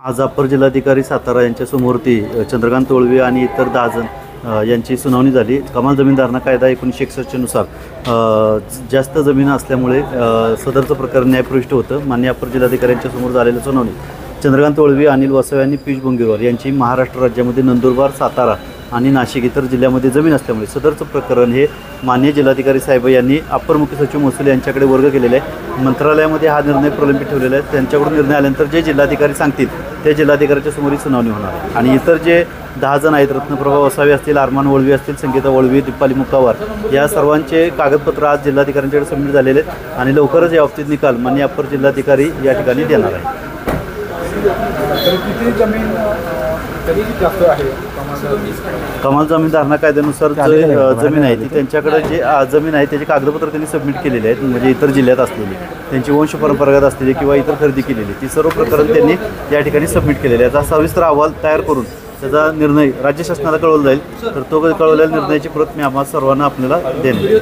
आज अप्पर जिल्हाधिकारी सातारा यांच्या समोरती चंद्रकांत तोळवे आणि इतर 10 जण यांची सुनावणी झाली। कमाल जमीनधारणा कायदा 1961 नुसार जास्त जमीन असल्यामुळे सदरचं प्रकरण न्यायप्रविष्ट होतं। माननीय अप्पर जिल्हाधिकाऱ्यांच्या समोर झालेल्या सुनावणी चंद्रकांत तोळवे, अनिल वसावे आणि पियुष बोंगेवार यांची महाराष्ट्र राज्यामध्ये नंदुरबार, सातारा आणि नाशिक इतर जिल्ह्यामध्ये जमीन असल्यामुळे सदरचं प्रकरण हे माननीय जिल्हाधिकारी साहेब यांनी अप्पर मुख्य सचिव महसूल यांच्याकडे वर्ग केलेले आहे। मंत्रालयामध्ये हा निर्णय प्रलंबित ठेवलेला आहे। त्यांच्याकडून निर्णय आल्यानंतर जे जिल्हाधिकारी सांगतील त्या जिल्हाधिकाऱ्यांच्या समोर सुनावणी होणार आहे। आणि इतर जे 10 जण आहेत, रत्नप्रभा वसावे असतील, अरमान वळवी असतील, संगीता वळवी, दीपाली मुक्कावार या सर्वांचे कागदपत्र आज जिल्हाधिकाऱ्यांच्याकडे सबमिट झालेले आहेत आणि लवकरच या बाबतीत निकाल माननीय अप्पर जिल्हाधिकारी या ठिकाणी देणार आहे। किती जमीन तरी जास्त आहे? कमाल जमीन धारणा कायद्यानुसार जमीन आहे ती त्यांच्याकडे जे जमीन आहे त्याचे कागदपत्र त्यांनी सबमिट केलेले आहेत, म्हणजे इतर जिल्ह्यात असलेली त्यांची वंश परंपरागत असलेली किंवा इतर खरेदी केलेली ती सर्व प्रकरण त्यांनी या ठिकाणी सबमिट केलेले आहे। याचा सविस्तर अहवाल तयार करून त्याचा निर्णय राज्य शासनाला कळवला जाईल। तर तो कळवलेल्या निर्णयाची प्रत मी आम्हाला सर्वांना आपल्याला देणे।